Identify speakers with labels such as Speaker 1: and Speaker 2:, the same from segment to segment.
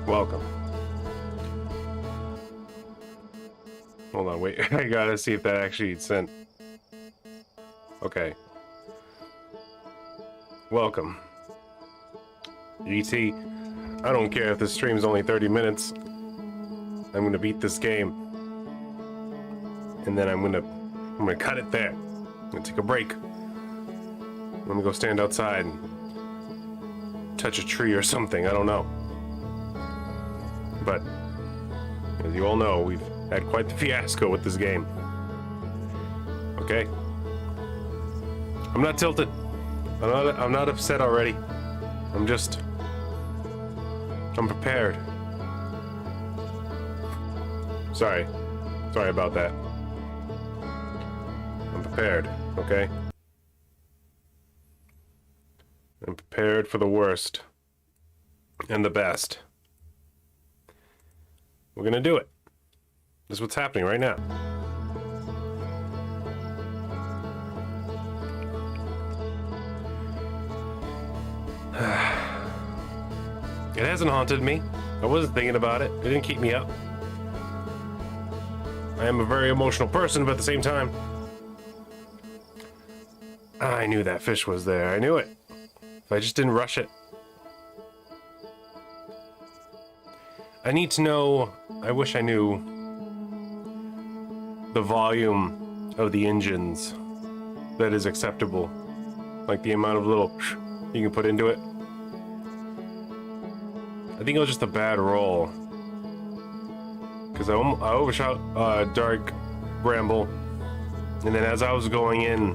Speaker 1: Welcome. Hold on, wait. I gotta see if that actually sent. Okay. Welcome. ET, I don't care if this stream's only 30 minutes. I'm gonna beat this game. And then I'm gonna cut it there. I'm gonna take a break. I'm gonna go stand outside and touch a tree or something, I don't know. But, as you all know, we've had quite the fiasco with this game. Okay? I'm not tilted. I'm not upset already. I'm prepared. Sorry about that. I'm prepared, okay? I'm prepared for the worst and the best. We're gonna do it. This is what's happening right now. It hasn't haunted me. I wasn't thinking about it. It didn't keep me up. I am a very emotional person, but at the same time, I knew that fish was there. I knew it. If I just didn't rush it. I need to know, I wish I knew the volume of the engines that is acceptable. Like the amount of little you can put into it. I think it was just a bad roll. Because I overshot dark bramble. And then as I was going in,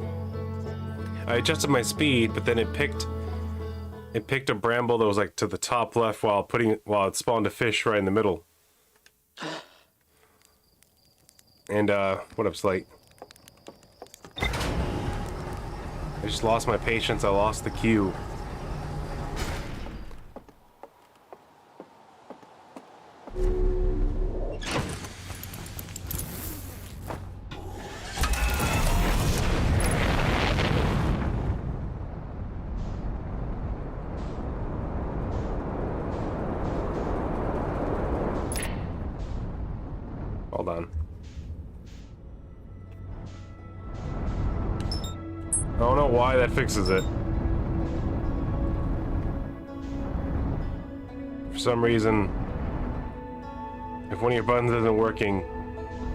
Speaker 1: I adjusted my speed, but then it picked a bramble that was like to the top left while it spawned a fish right in the middle. And what up, Slate? I just lost my patience. I lost the cue. Hold on. I don't know why that fixes it. For some reason, if one of your buttons isn't working,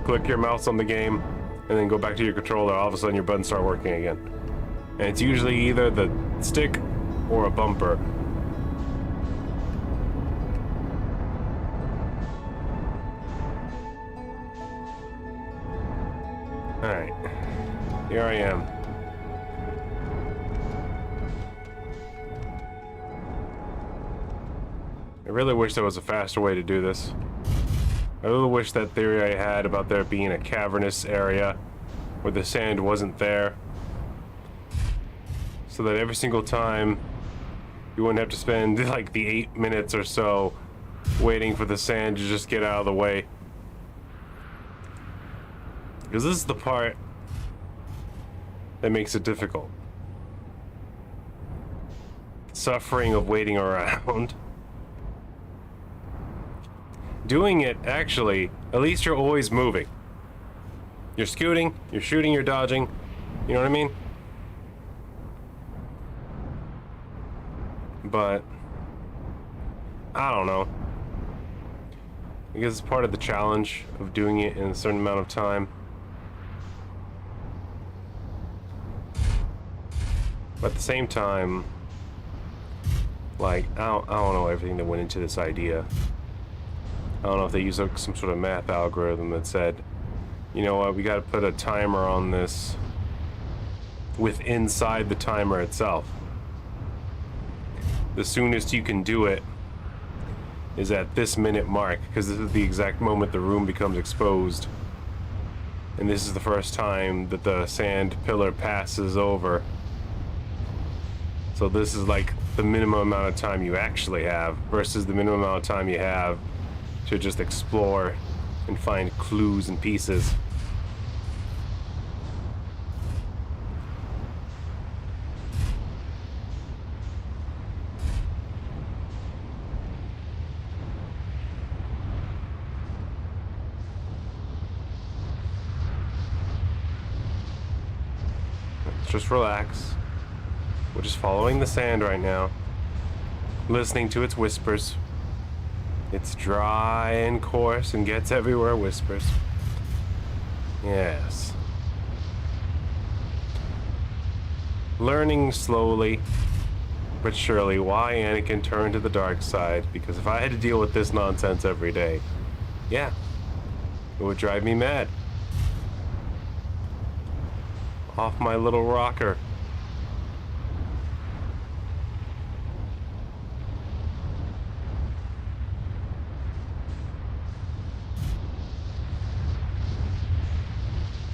Speaker 1: click your mouse on the game and then go back to your controller, all of a sudden your buttons start working again. And it's usually either the stick or a bumper. Alright, here I am. I really wish there was a faster way to do this. I really wish that theory I had about there being a cavernous area where the sand wasn't there. So that every single time you wouldn't have to spend like the 8 minutes or so waiting for the sand to just get out of the way. Because this is the part that makes it difficult. Suffering of waiting around. Doing it, actually, at least you're always moving. You're scooting, you're shooting, you're dodging. You know what I mean? But I don't know. I guess it's part of the challenge of doing it in a certain amount of time. But at the same time, like, I don't know everything that went into this idea. I don't know if they used like some sort of math algorithm that said, you know what, we gotta put a timer on this inside the timer itself. The soonest you can do it is at this minute mark, because this is the exact moment the room becomes exposed. And this is the first time that the sand pillar passes over. So this is like the minimum amount of time you actually have versus the minimum amount of time you have to just explore and find clues and pieces. just relax. We're just following the sand right now. Listening to its whispers. It's dry and coarse and gets everywhere whispers. Yes. Learning slowly but surely why Anakin turned to the dark side, because if I had to deal with this nonsense every day, yeah, it would drive me mad. Off my little rocker.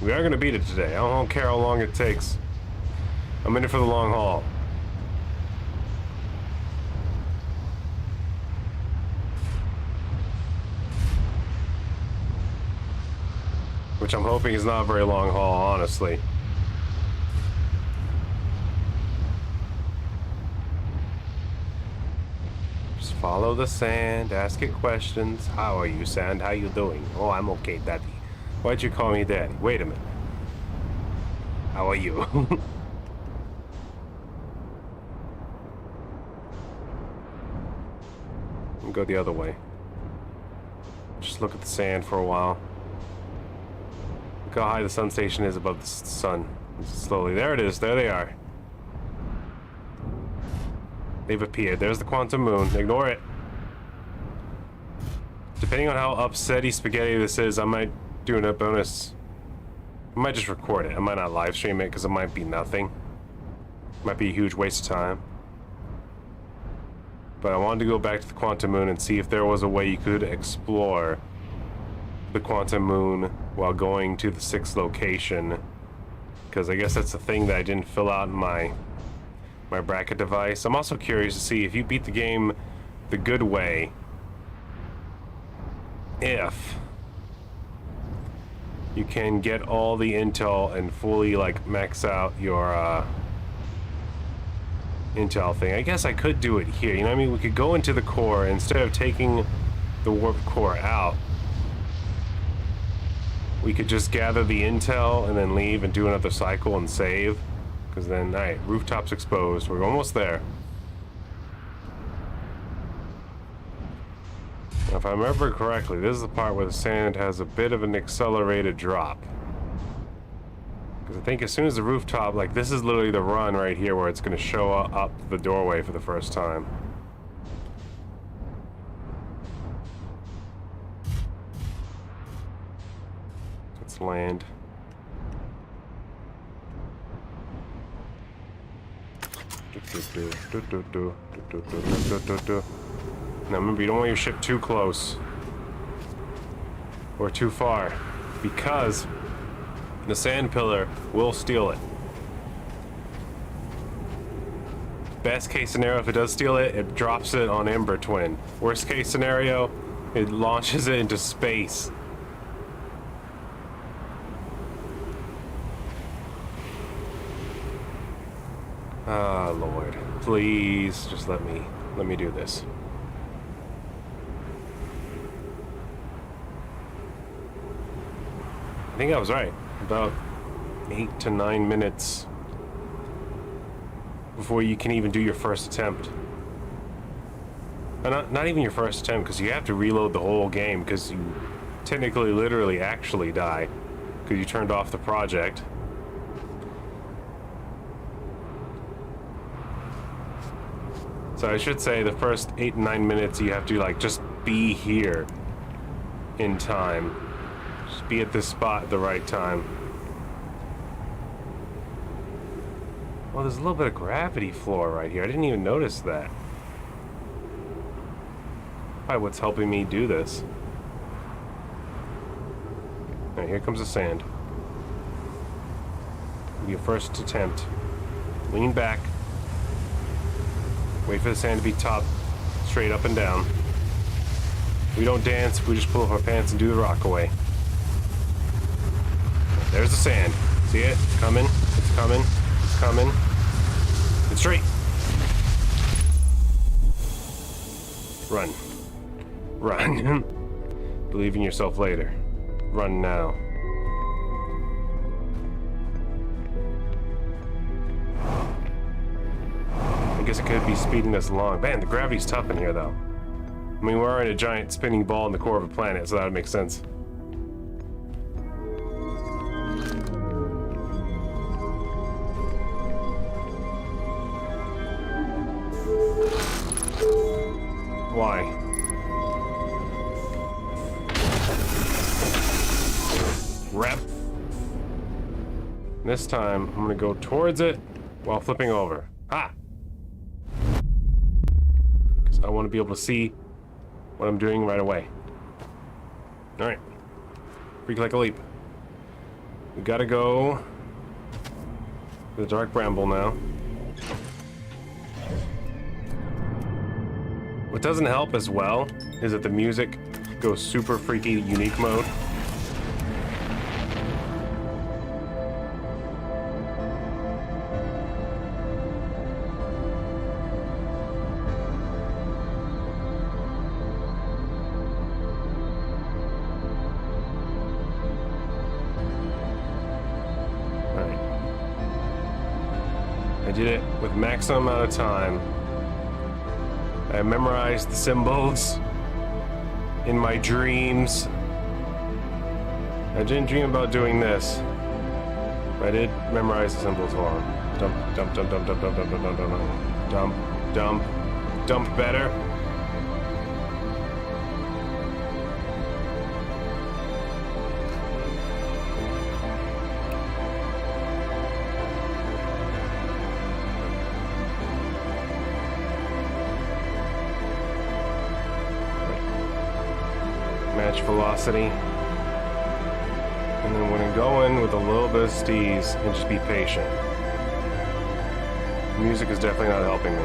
Speaker 1: We are going to beat it today. I don't care how long it takes. I'm in it for the long haul. Which I'm hoping is not a very long haul, honestly. Just follow the sand, ask it questions. How are you, sand? How you doing? Oh, I'm okay, Daddy. Why'd you call me Daddy? Wait a minute. How are you? Go the other way. Just look at the sand for a while. Look how high the sun station is above the sun. Slowly. There it is. There they are. They've appeared. There's the quantum moon. Ignore it. Depending on how upsetty spaghetti this is, I might do a bonus. I might just record it. I might not live stream it because it might be nothing. It might be a huge waste of time. But I wanted to go back to the quantum moon and see if there was a way you could explore the quantum moon while going to the 6th location, because I guess that's the thing that I didn't fill out in my bracket device. I'm also curious to see if you beat the game the good way, if you can get all the intel and fully like max out your intel thing. I guess I could do it here, you know what I mean? We could go into the core instead of taking the warp core out. We could just gather the intel and then leave and do another cycle and save. Because then, alright, rooftops exposed. We're almost there. Now, if I remember correctly, this is the part where the sand has a bit of an accelerated drop. Because I think as soon as the rooftop, like this is literally the run right here where it's going to show up the doorway for the first time. Let's land. Now remember, you don't want your ship too close or too far, because the sand pillar will steal it. Best case scenario, if it does steal it, it drops it on Ember Twin. Worst case scenario, it launches it into space. Ah, Lord. Please, just let me do this. I think I was right. About 8 to 9 minutes before you can even do your first attempt. Not even your first attempt, because you have to reload the whole game, because you technically, literally, actually die, because you turned off the project. So I should say the first 8 to 9 minutes you have to like just be here in time. Just be at this spot at the right time. Well, there's a little bit of gravity floor right here. I didn't even notice that. Probably what's helping me do this. Alright, here comes the sand. Your first attempt. Lean back. Wait for the sand to be topped straight up and down. We don't dance, we just pull up our pants and do the rock away. There's the sand. See it? It's coming. It's coming. It's coming. It's straight. Run. Run. Believe in yourself later. Run now. guess it could be speeding us along. Man, the gravity's tough in here, though. I mean, we're in a giant spinning ball in the core of a planet, so that would make sense. Why? Rep. This time, I'm gonna go towards it while flipping over. Ha! Because I want to be able to see what I'm doing right away. Alright. Freak like a leap. We gotta go to the dark bramble now. What doesn't help as well is that the music goes super freaky unique mode. Alright. I did it with maximum amount of time. I memorized the symbols in my dreams. I didn't dream about doing this, but I did memorize the symbols. Hold on. Dump, dump, dump, dump, dump, dump, dump, dump, dump, dump, dump, dump, dump better. Match velocity, and then we're gonna go in with a little bit of steez and just be patient. Music is definitely not helping me.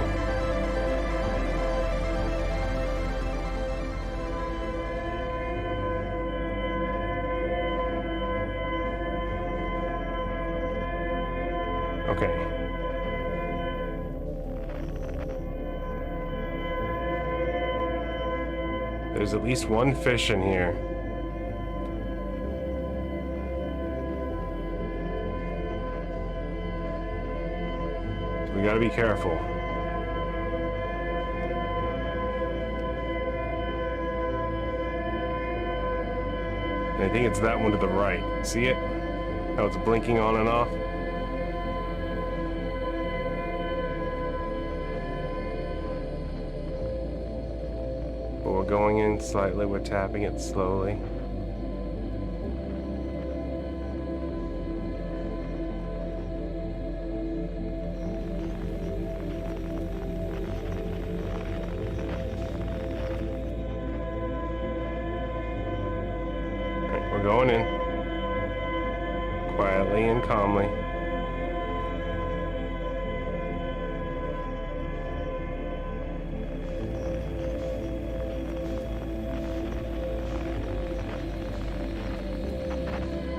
Speaker 1: Okay. There's at least one fish in here. So we gotta be careful. And I think it's that one to the right. See it? How it's blinking on and off? We're going in slightly, we're tapping it slowly. Alright, we're going in. Quietly and calmly.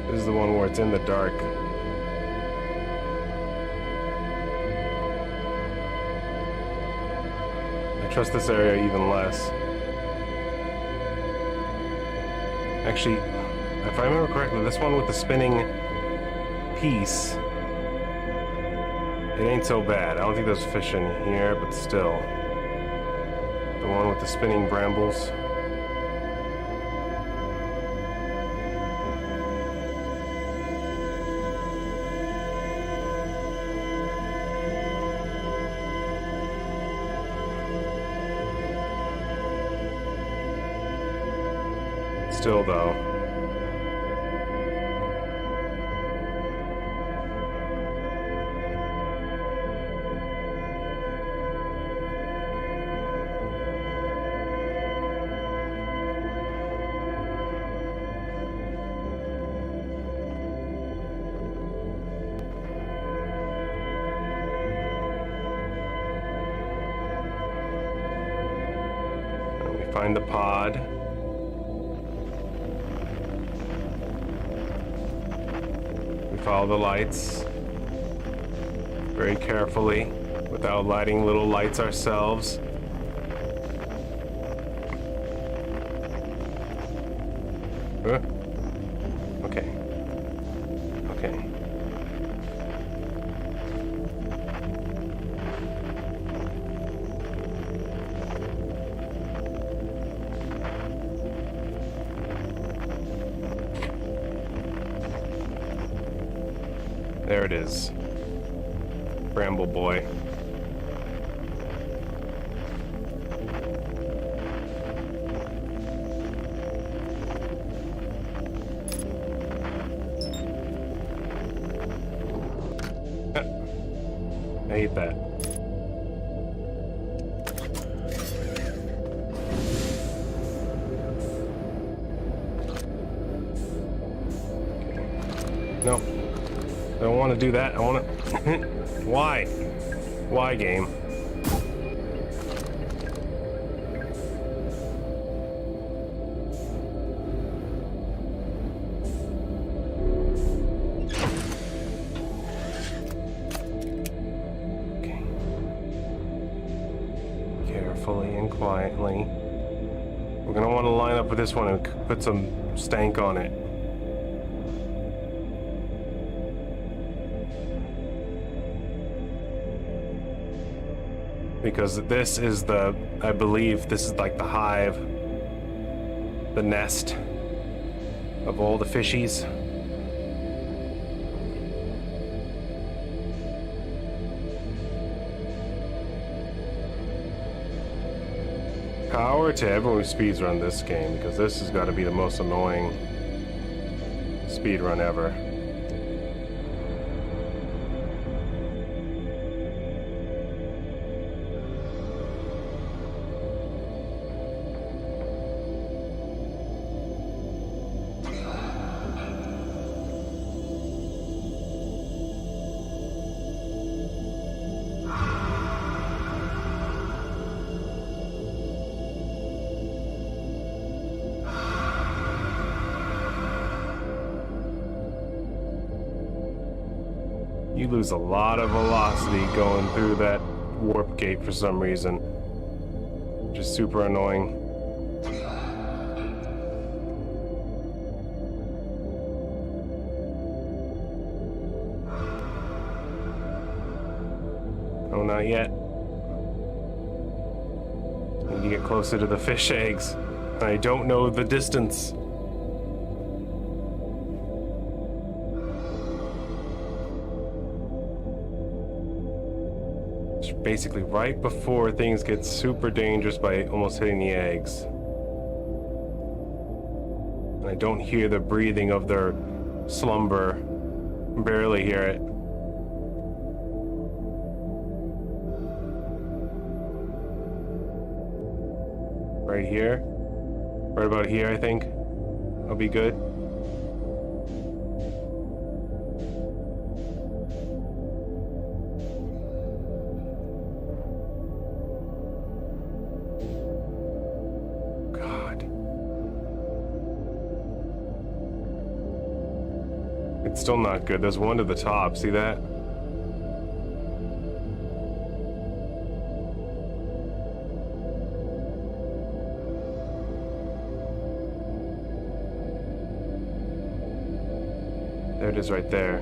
Speaker 1: This is the one where it's in the dark. I trust this area even less. Actually, if I remember correctly, this one with the spinning piece, it ain't so bad. I don't think there's fish in here, but still. The one with the spinning brambles. Still, though. We find the pod. Follow the lights very carefully without lighting little lights ourselves. Okay. Okay. There it is. Bramble boy. I hate that. No, I don't want to do that. I want to. Why? Why, game? Okay. Carefully and quietly. We're gonna want to line up with this one and put some stank on it. Because this is the, I believe this is like the hive, the nest of all the fishies. Power to everyone who speedrun this game, because this has got to be the most annoying speedrun ever. You lose a lot of velocity going through that warp gate for some reason. Just super annoying. Oh, not yet. Need to get closer to the fish eggs. I don't know the distance. Basically right before things get super dangerous by almost hitting the eggs. And I don't hear the breathing of their slumber. Barely hear it. Right here. Right about here, I think. I'll be good. It's still not good. There's one to the top. See that? There it is right there.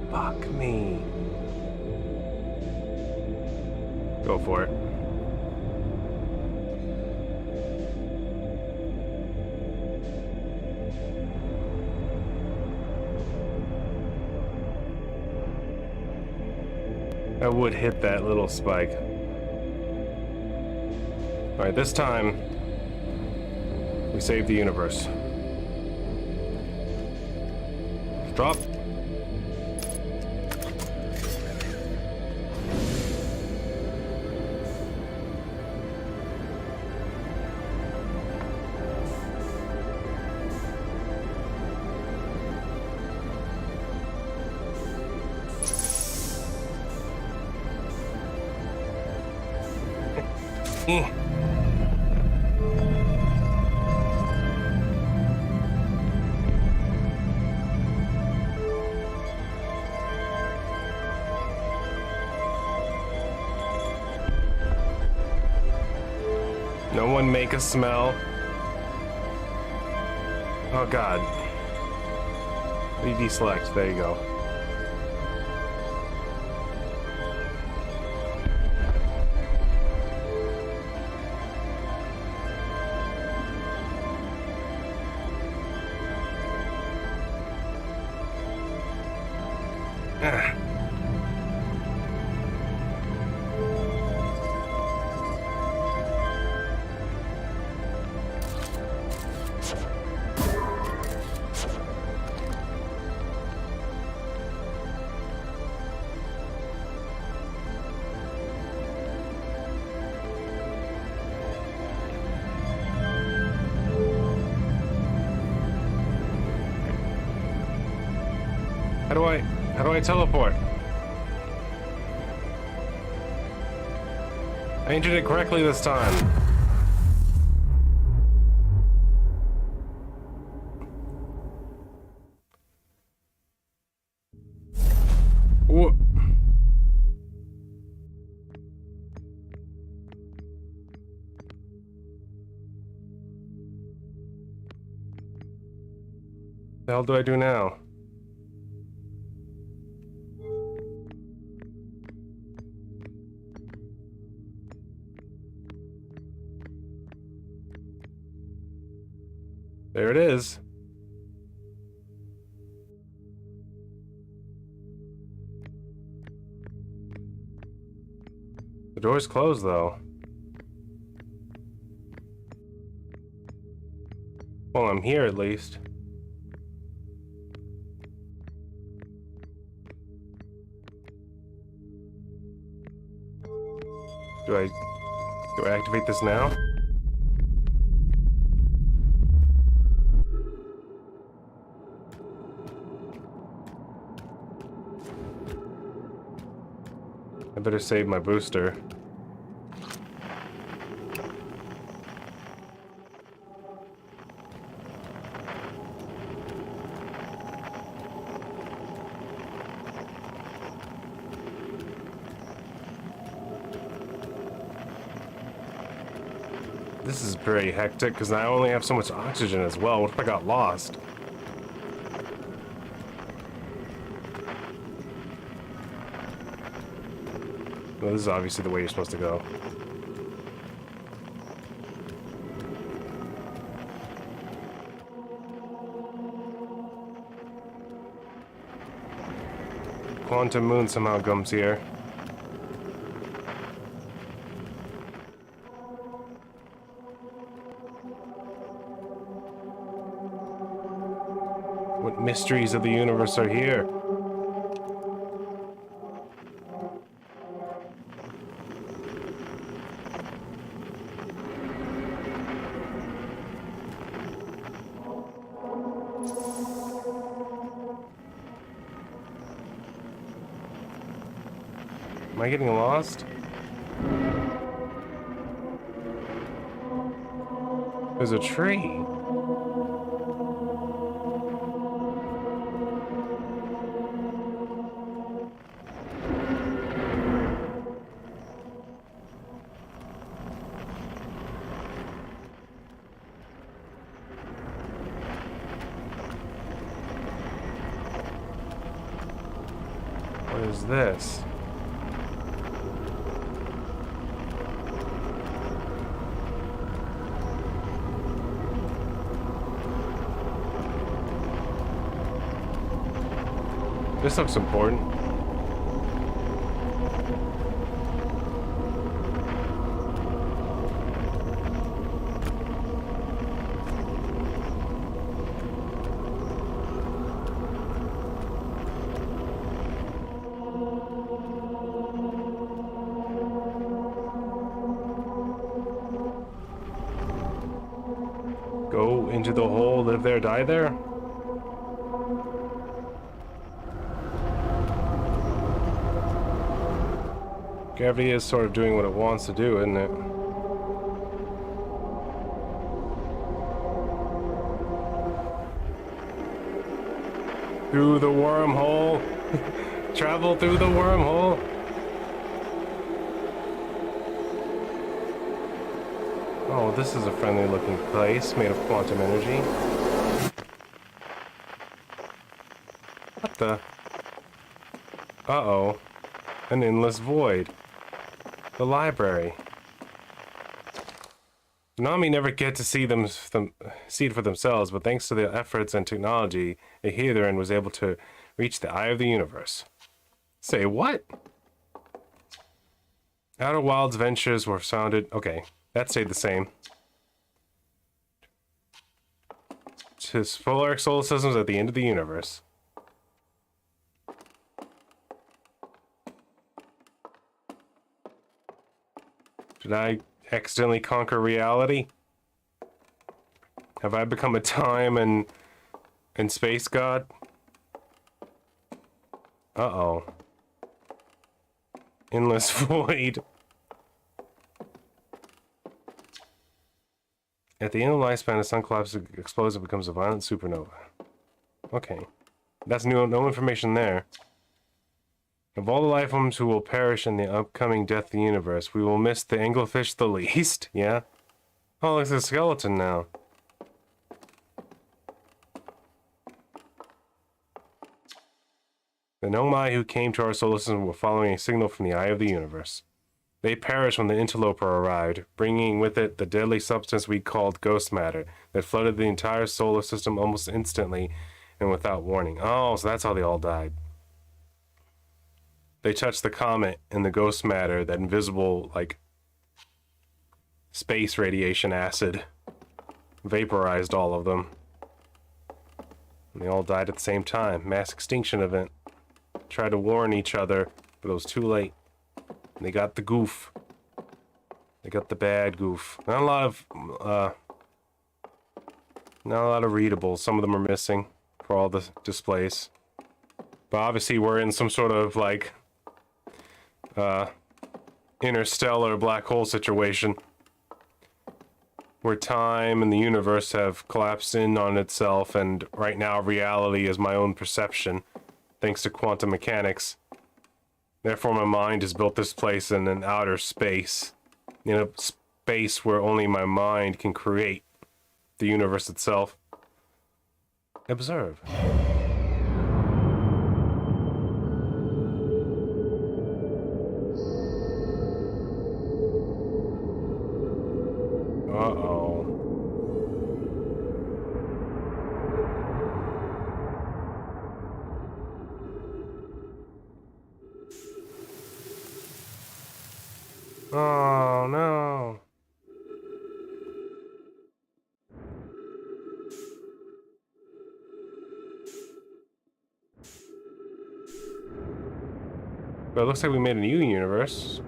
Speaker 1: Fuck me. Go for it. I would hit that little spike. Alright, this time we save the universe. Drop. No one make a smell. Oh god. What do you deselect? There you go. Ah. How do I teleport? I entered it correctly this time. What? The hell do I do now? There it is. The door's closed, though. Well, I'm here at least. Do I activate this now? I better save my booster. This is pretty hectic because I only have so much oxygen as well. What if I got lost? Well, this is obviously the way you're supposed to go. Quantum Moon somehow comes here. What mysteries of the universe are here? Am I getting lost? There's a tree. What is this? This looks important. Go into the hole, live there, die there? Gravity is sort of doing what it wants to do, isn't it? Through the wormhole. Travel through the wormhole. Oh, this is a friendly looking place made of quantum energy. the... Uh-oh. An endless void. The library. Nami never get to see it for themselves, but thanks to their efforts and technology, a Heatherin was able to reach the eye of the universe. Say what? Outer Wilds Ventures were founded... Okay, that stayed the same. Polar solar systems at the end of the universe. Did I accidentally conquer reality? Have I become a time and space god? Uh-oh. Endless void. At the end of the lifespan, the sun collapses, explodes, and becomes a violent supernova. Okay. That's no information there. Of all the life forms who will perish in the upcoming death of the universe, we will miss the anglerfish the least. Yeah? Oh, it's a skeleton now. The Nomai who came to our solar system were following a signal from the eye of the universe. They perished when the interloper arrived, bringing with it the deadly substance we called ghost matter that flooded the entire solar system almost instantly and without warning. Oh, so that's how they all died. They touched the comet and the ghost matter, that invisible, like, space radiation acid, vaporized all of them. And they all died at the same time. Mass extinction event. Tried to warn each other, but it was too late. And they got the goof. They got the bad goof. Not a lot of readables. Some of them are missing for all the displays. But obviously we're in some sort of like interstellar black hole situation where time and the universe have collapsed in on itself, and right now reality is my own perception thanks to quantum mechanics. Therefore, my mind has built this place in an outer space. In a space where only my mind can create the universe itself. Observe. Uh-oh. Oh, no. But it looks like we made a new universe.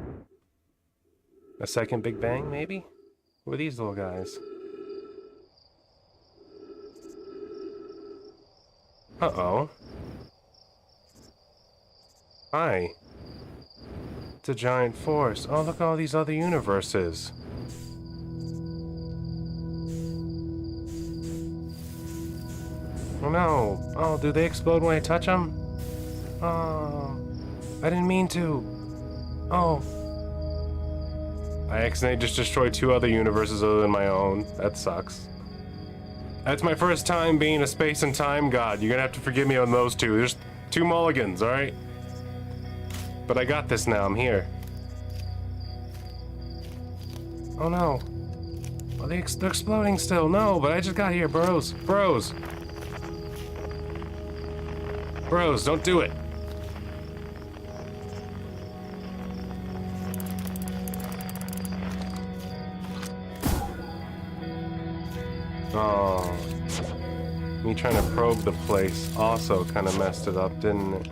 Speaker 1: A second Big Bang, maybe? Who are these little guys? Uh-oh. Hi. It's a giant force. Oh, look at all these other universes. Oh no. Oh, do they explode when I touch them? Oh, I didn't mean to. Oh. I accidentally just destroyed 2 other universes other than my own. That sucks. That's my first time being a space and time god. You're gonna have to forgive me on those 2. There's 2 mulligans, alright? But I got this now. I'm here. Oh no. Oh, they're exploding still. No, but I just got here, bros. Bros. Bros, don't do it. Oh. Me trying to probe the place also kind of messed it up, didn't it?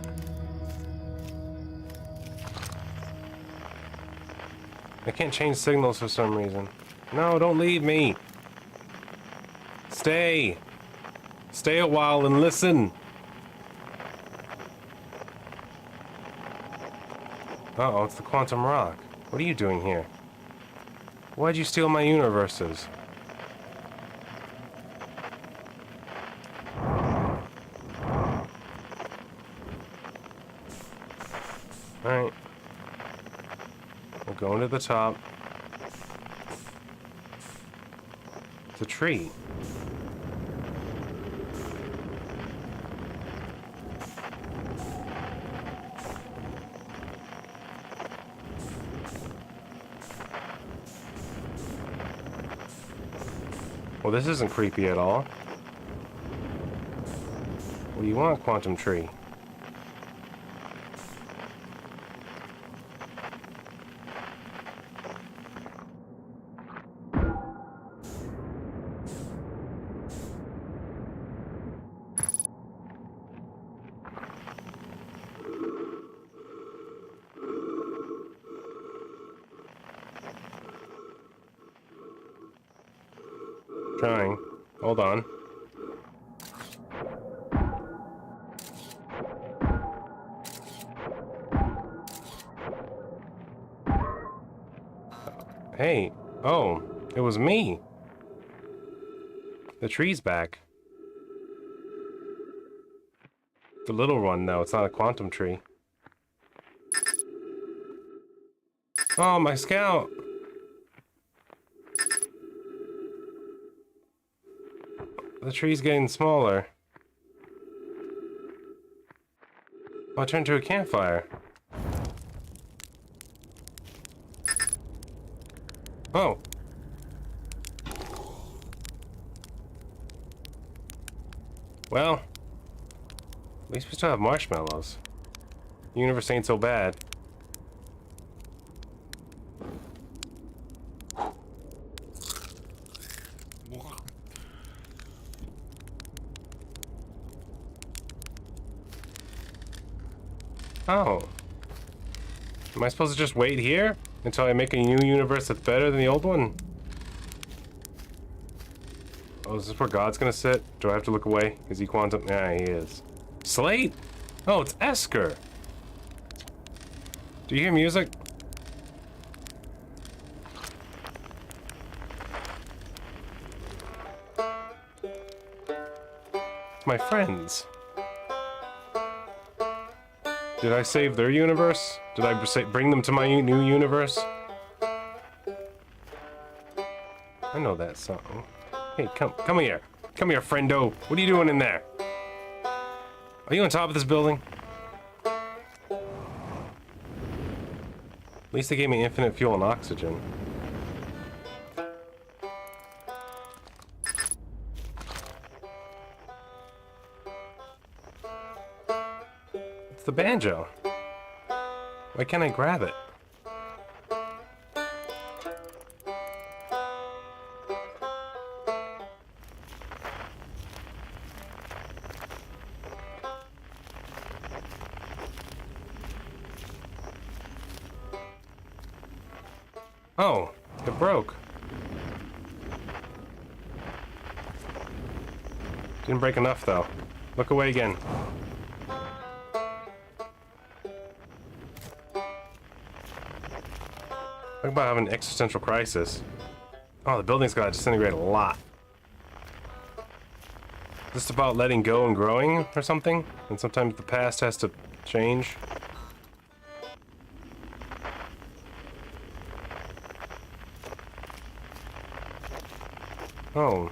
Speaker 1: I can't change signals for some reason. No, don't leave me. Stay. Stay a while and listen. Uh-oh, it's the quantum rock. What are you doing here? Why'd you steal my universes? Alright. We're going to the top. It's a tree. Well, this isn't creepy at all. What do you want, quantum tree? Trying. Hold on. Hey. Oh, it was me. The tree's back. The little one, though. It's not a quantum tree. Oh, my scout. The tree's getting smaller. Oh, it turned to a campfire. Oh. Well, at least we still have marshmallows. The universe ain't so bad. Oh. Am I supposed to just wait here until I make a new universe that's better than the old one? Oh, is this where God's gonna sit? Do I have to look away? Is he quantum? Yeah, he is. Slate? Oh, it's Esker. Do you hear music? My friends. Did I save their universe? Did I bring them to my new universe? I know that song. Hey, come here. Come here, friendo. What are you doing in there? Are you on top of this building? At least they gave me infinite fuel and oxygen. It's the banjo. Why can't I grab it? Oh, it broke. Didn't break enough, though. Look away again. Talk about having an existential crisis. Oh, the building's gotta disintegrate a lot. Just about letting go and growing or something? And sometimes the past has to change. Oh.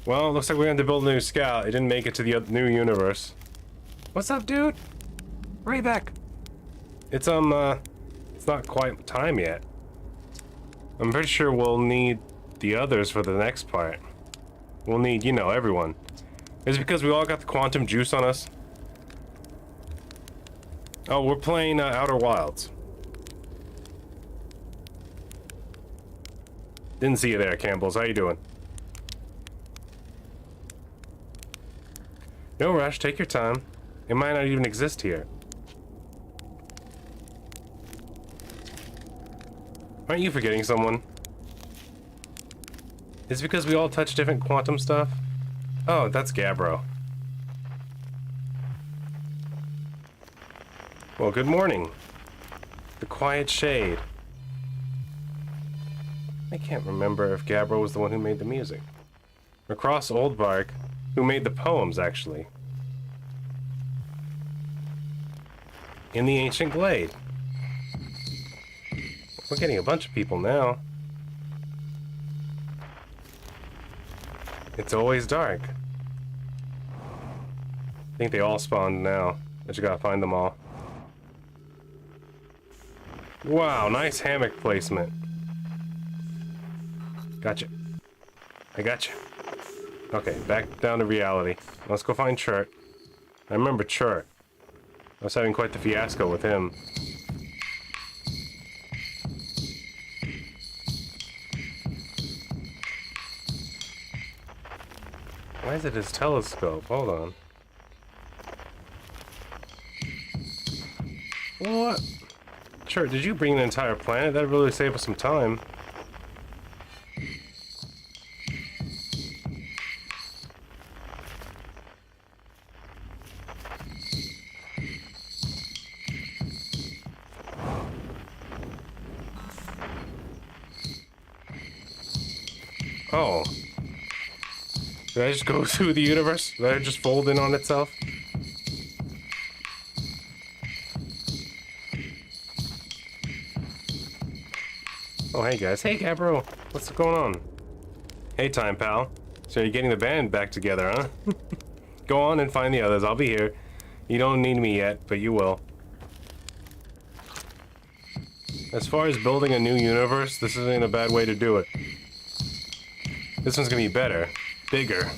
Speaker 1: Well, it looks like we had to build a new scout. It didn't make it to the new universe. What's up, dude? Right back. It's not quite time yet. I'm pretty sure we'll need the others for the next part. We'll need, you know, everyone. Is it because we all got the quantum juice on us? Oh, we're playing Outer Wilds. Didn't see you there, Campbells. How you doing? No rush. Take your time. It might not even exist here. Aren't you forgetting someone? Is it because we all touch different quantum stuff? Oh, that's Gabbro. Well, good morning. The Quiet Shade. I can't remember if Gabbro was the one who made the music. Or Cross Oldbark, who made the poems, actually. In the Ancient Glade. We're getting a bunch of people now. It's always dark. I think they all spawned now. But you gotta find them all. Wow, nice hammock placement. Gotcha. I gotcha. Okay, back down to reality. Let's go find Chert. I remember Chert. I was having quite the fiasco with him. Why is it his telescope? Hold on. What? Chert, did you bring the entire planet? That'd really save us some time. Oh. Did I just go through the universe? Did I just fold in on itself? Oh, hey guys. Hey, Gabbro. What's going on? Hey, Time Pal. So you're getting the band back together, huh? Go on and find the others. I'll be here. You don't need me yet, but you will. As far as building a new universe, this isn't a bad way to do it. This one's gonna be better. Bigger.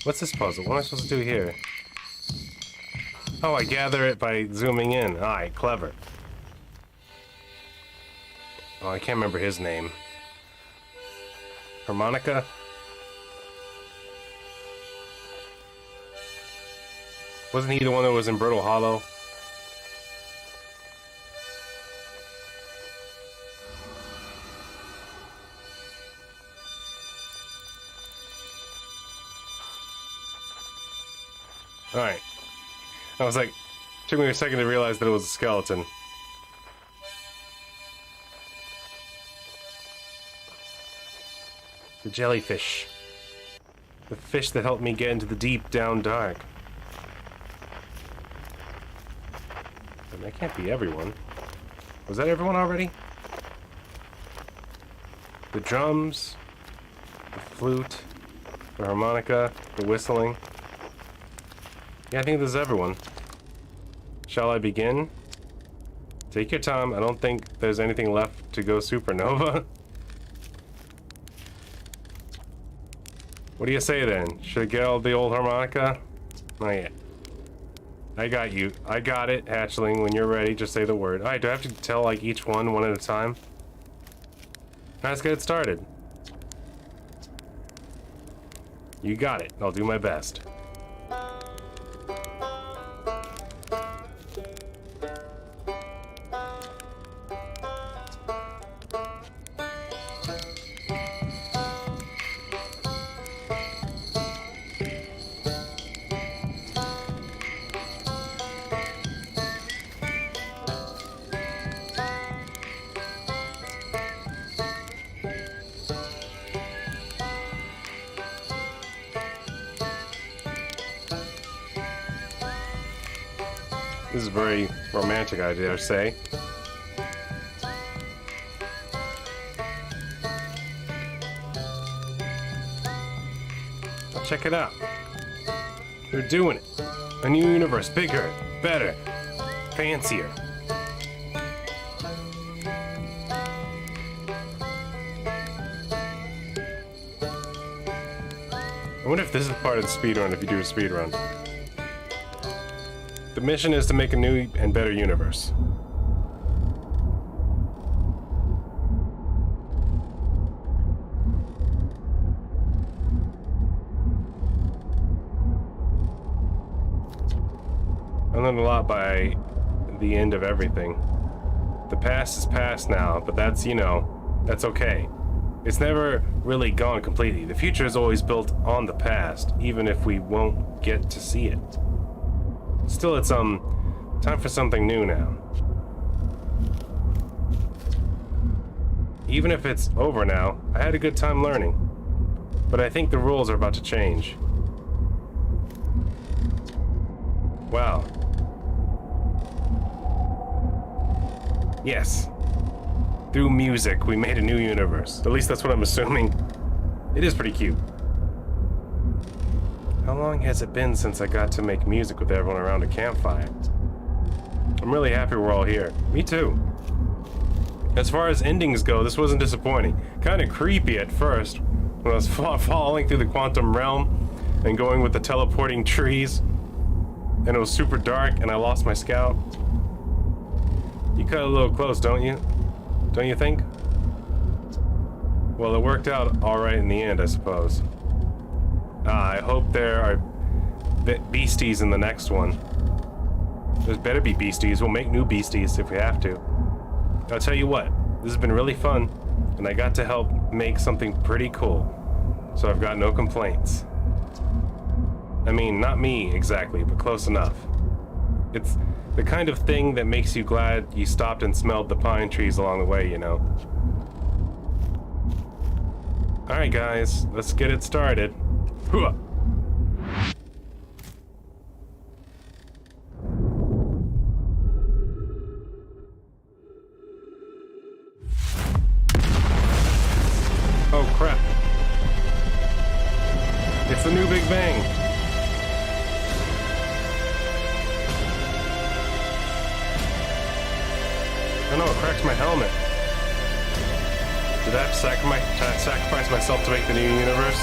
Speaker 1: What's this puzzle? What am I supposed to do here? Oh, I gather it by zooming in. Alright, clever. Oh, I can't remember his name. Harmonica? Wasn't he the one that was in Brittle Hollow? Alright. I was like, took me a second to realize that it was a skeleton. The jellyfish. The fish that helped me get into the deep down dark. But that can't be everyone. Was that everyone already? The drums, the flute, the harmonica, the whistling. Yeah, I think this is everyone. Shall I begin? Take your time. I don't think there's anything left to go supernova. What do you say then? Should I get all the old harmonica? Not yet. I got you. I got it, hatchling. When you're ready, just say the word. Alright, do I have to tell like each one at a time? Alright, let's get it started. You got it. I'll do my best. This is very romantic, I dare say. Well, check it out. They're doing it. A new universe, bigger, better, fancier. I wonder if this is part of the speedrun if you do a speedrun. The mission is to make a new and better universe. I learned a lot by the end of everything. The past is past now, but that's, you know, that's okay. It's never really gone completely. The future is always built on the past, even if we won't get to see it. Still, it's time for something new now. Even if it's over now, I had a good time learning. But I think the rules are about to change. Wow. Yes. Through music, we made a new universe. At least that's what I'm assuming. It is pretty cute. How long has it been since I got to make music with everyone around a campfire? I'm really happy we're all here. Me too. As far as endings go, this wasn't disappointing. Kind of creepy at first, when I was falling through the quantum realm and going with the teleporting trees, and it was super dark, and I lost my scout. You cut a little close, don't you? Don't you think? Well, it worked out all right in the end, I suppose. I hope there are beasties in the next one. There's better be beasties. We'll make new beasties if we have to. I'll tell you what, this has been really fun, and I got to help make something pretty cool. So I've got no complaints. I mean, not me exactly, but close enough. It's the kind of thing that makes you glad you stopped and smelled the pine trees along the way, you know. Alright guys, let's get it started. Hooah! Oh crap. It's the new Big Bang. Oh no, it cracked my helmet. Did I have to sacrifice myself to make the new universe?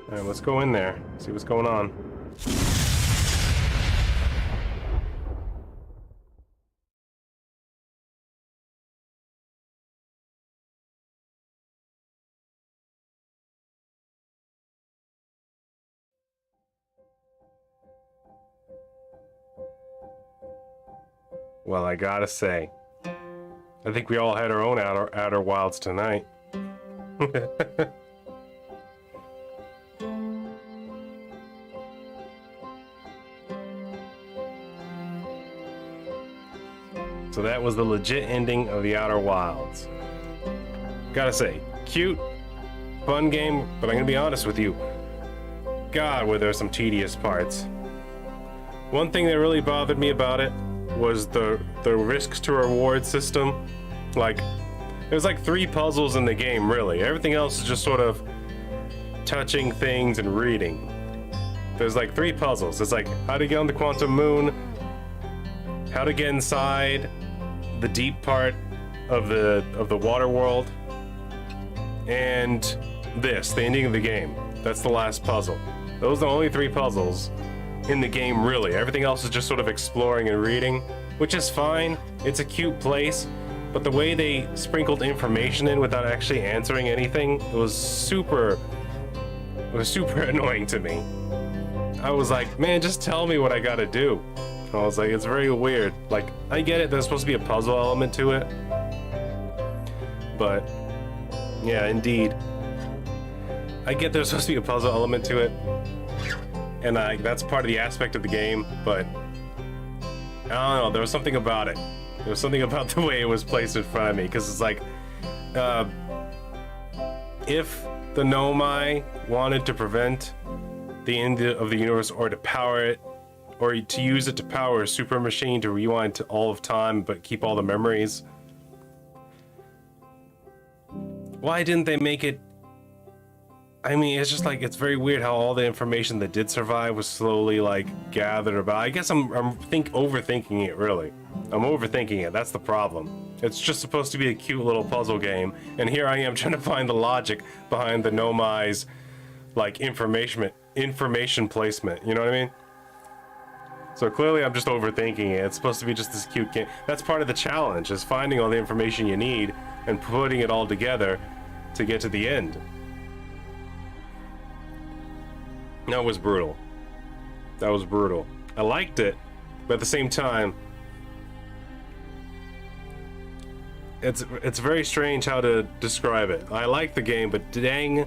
Speaker 1: Alright, let's go in there, see what's going on. Well, I gotta say, I think we all had our own outer wilds tonight. So that was the legit ending of the Outer Wilds. Gotta say, cute, fun game, but I'm gonna be honest with you. God, were there some tedious parts. One thing that really bothered me about it was the risks to reward system. Like, there's like 3 puzzles in the game, really. Everything else is just sort of touching things and reading. There's like 3 puzzles. It's like how to get on the quantum moon, how to get inside the deep part of the water world, and the ending of the game. That's the last puzzle. Those are the only 3 puzzles in the game, really. Everything else is just sort of exploring and reading, which is fine. It's a cute place, but the way they sprinkled information in without actually answering anything, it was super annoying to me. I was like, man, just tell me what I gotta do. I was like, it's very weird. Like, I get it, there's supposed to be a puzzle element to it, but yeah, indeed, I get there's supposed to be a puzzle element to it, and that's part of the aspect of the game, but I don't know, there was something about it. There was something about the way it was placed in front of me, because it's like, if the Nomai wanted to prevent the end of the universe, or to power it, or to use it to power a super machine to rewind to all of time but keep all the memories, why didn't they make it? I mean, it's just like, it's very weird how all the information that did survive was slowly like gathered about. I guess I'm overthinking it, really. I'm overthinking it, that's the problem. It's just supposed to be a cute little puzzle game, and here I am trying to find the logic behind the Nomai's like information placement, you know what I mean? So clearly I'm just overthinking it. It's supposed to be just this cute game. That's part of the challenge, is finding all the information you need and putting it all together to get to the end. That was brutal. That was brutal. I liked it, but at the same time, it's very strange how to describe it. I like the game, but dang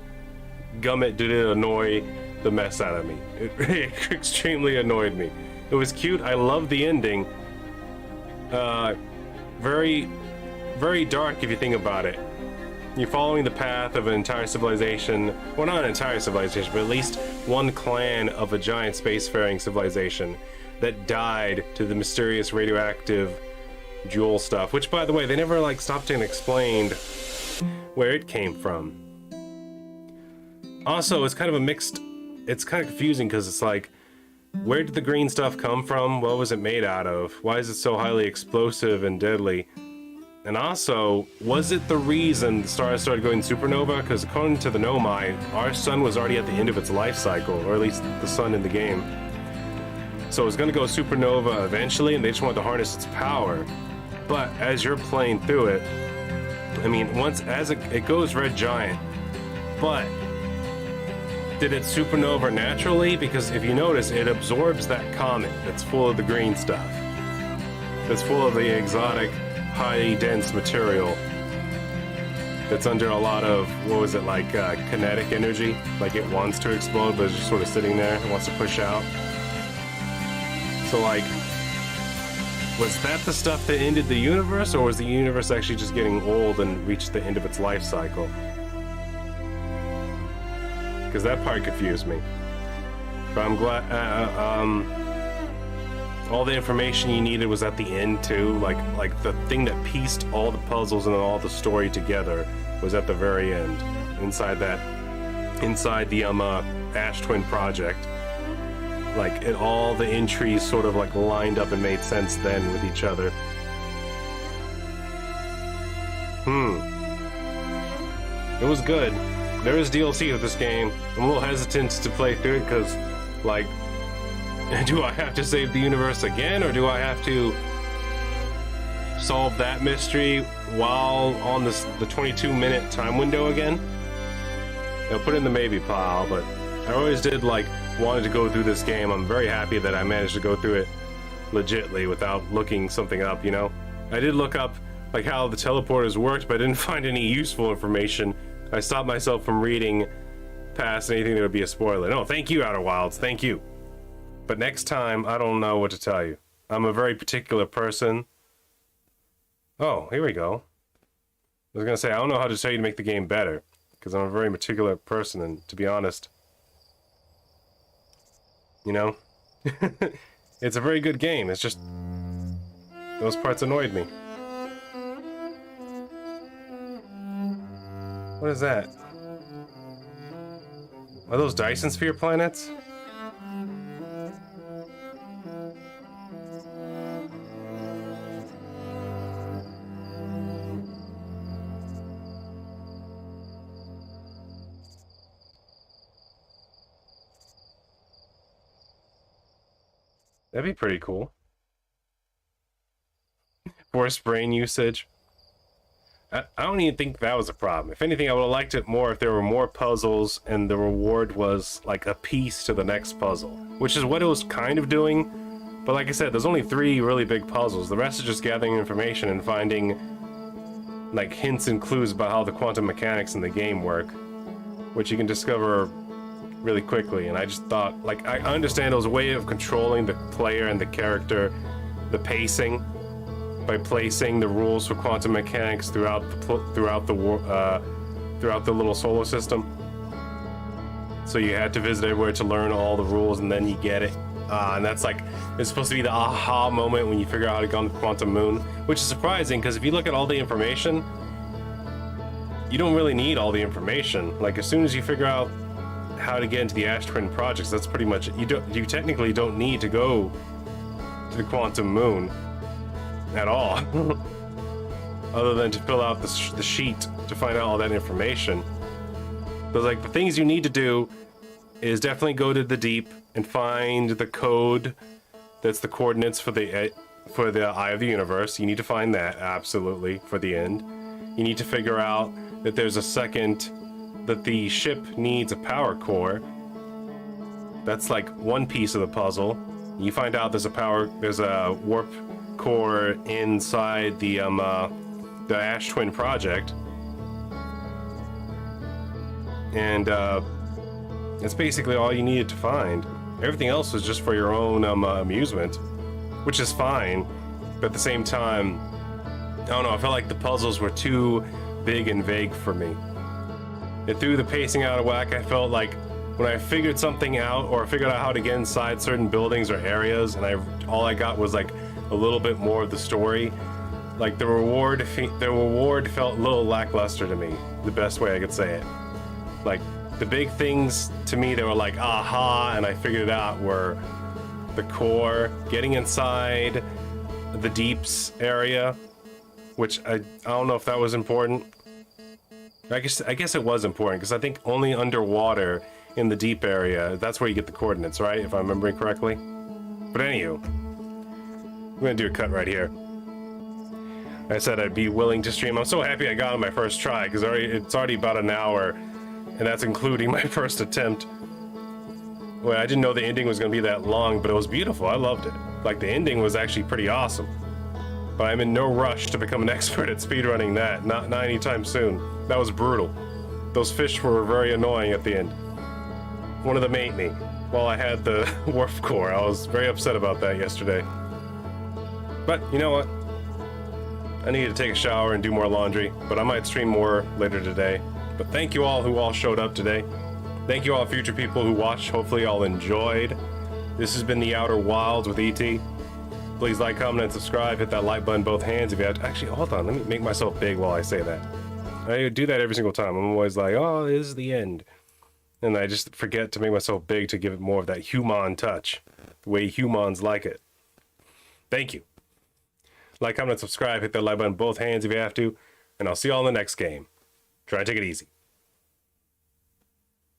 Speaker 1: gummit, did it annoy the mess out of me. It extremely annoyed me. It was cute. I love the ending. Very, very dark if you think about it. You're following the path of an entire civilization. Well, not an entire civilization, but at least one clan of a giant spacefaring civilization that died to the mysterious radioactive jewel stuff, which, by the way, they never like stopped and explained where it came from. Also, it's kind of a mixed, it's kind of confusing because it's like, where did the green stuff come from? What was it made out of? Why is it so highly explosive and deadly? And also, was it the reason the stars started going supernova? Because according to the Nomai, our sun was already at the end of its life cycle, or at least the sun in the game. So it was going to go supernova eventually, and they just wanted to harness its power. But as you're playing through it, I mean, as it goes red giant, but did it supernova naturally? Because if you notice, it absorbs that comet that's full of the green stuff, that's full of the exotic, highly dense material that's under a lot of, what was it, like kinetic energy? Like it wants to explode, but it's just sort of sitting there. It wants to push out. So like, was that the stuff that ended the universe, or was the universe actually just getting old and reached the end of its life cycle? Because that part confused me. But I'm glad, all the information you needed was at the end too. Like the thing that pieced all the puzzles and all the story together was at the very end. Inside the Ash Twin project. Like all the entries sort of like lined up and made sense then with each other. It was good. There is DLC with this game. I'm a little hesitant to play through it because, like, do I have to save the universe again, or do I have to solve that mystery while on the 22-minute time window again? I'll put it in the maybe pile, but I always did, like, wanted to go through this game. I'm very happy that I managed to go through it legitly without looking something up, you know? I did look up, like, how the teleporters worked, but I didn't find any useful information. I stopped myself from reading past anything that would be a spoiler. No, thank you, Outer Wilds. Thank you. But next time, I don't know what to tell you. I'm a very particular person. Oh, here we go. I was going to say, I don't know how to tell you to make the game better, because I'm a very particular person, and to be honest, you know, it's a very good game. It's just, those parts annoyed me. What is that? Are those Dyson Sphere planets? That'd be pretty cool. Forced brain usage. I don't even think that was a problem. If anything, I would have liked it more if there were more puzzles and the reward was like a piece to the next puzzle, which is what it was kind of doing. But like I said, there's only 3 really big puzzles. The rest is just gathering information and finding like hints and clues about how the quantum mechanics in the game work, which you can discover really quickly. And I just thought, like, I understand it was a way of controlling the player and the character, the pacing, by placing the rules for quantum mechanics throughout the little solar system. So you had to visit everywhere to learn all the rules, and then you get it. And that's like, it's supposed to be the aha moment when you figure out how to go on the quantum moon, which is surprising because if you look at all the information, you don't really need all the information. Like, as soon as you figure out how to get into the Ash Twin projects, that's pretty much it. You technically don't need to go to the quantum moon at all, other than to fill out the sheet to find out all that information. But like, the things you need to do is definitely go to the deep and find the code that's the coordinates for the Eye of the Universe. You need to find that, absolutely, for the end. You need to figure out that there's that the ship needs a power core. That's like one piece of the puzzle. You find out there's a warp core inside the Ash Twin project, and that's basically all you needed to find. Everything else was just for your own amusement, which is fine, but at the same time, I don't know, I felt like the puzzles were too big and vague for me. It threw the pacing out of whack. I felt like when I figured something out, or figured out how to get inside certain buildings or areas, and all I got was like a little bit more of the story, like the reward felt a little lackluster to me, the best way I could say it. Like, The big things to me that were like aha, and I figured it out, were the core, getting inside the deeps area, which I don't know if that was important. I guess it was important, because I think only underwater in the deep area, that's where you get the coordinates, right? If I'm remembering correctly. But anywho, I'm gonna do a cut right here. I said I'd be willing to stream. I'm so happy I got on my first try, because it's already about an hour, and that's including my first attempt. Well, I didn't know the ending was gonna be that long, but it was beautiful. I loved it. Like, the ending was actually pretty awesome. But I'm in no rush to become an expert at speedrunning that. Not anytime soon. That was brutal. Those fish were very annoying at the end. One of them ate me while I had the wharf core. I was very upset about that yesterday. But you know what? I need to take a shower and do more laundry, but I might stream more later today. But thank you all who all showed up today. Thank you all future people who watched. Hopefully you all enjoyed. This has been The Outer Wilds with ET. Please like, comment, and subscribe. Hit that like button both hands if you have to. Actually, hold on. Let me make myself big while I say that. I do that every single time. I'm always like, oh, this is the end. And I just forget to make myself big to give it more of that human touch. The way humans like it. Thank you. Like, comment, and subscribe. Hit that like button both hands if you have to. And I'll see you all in the next game. Try and take it easy.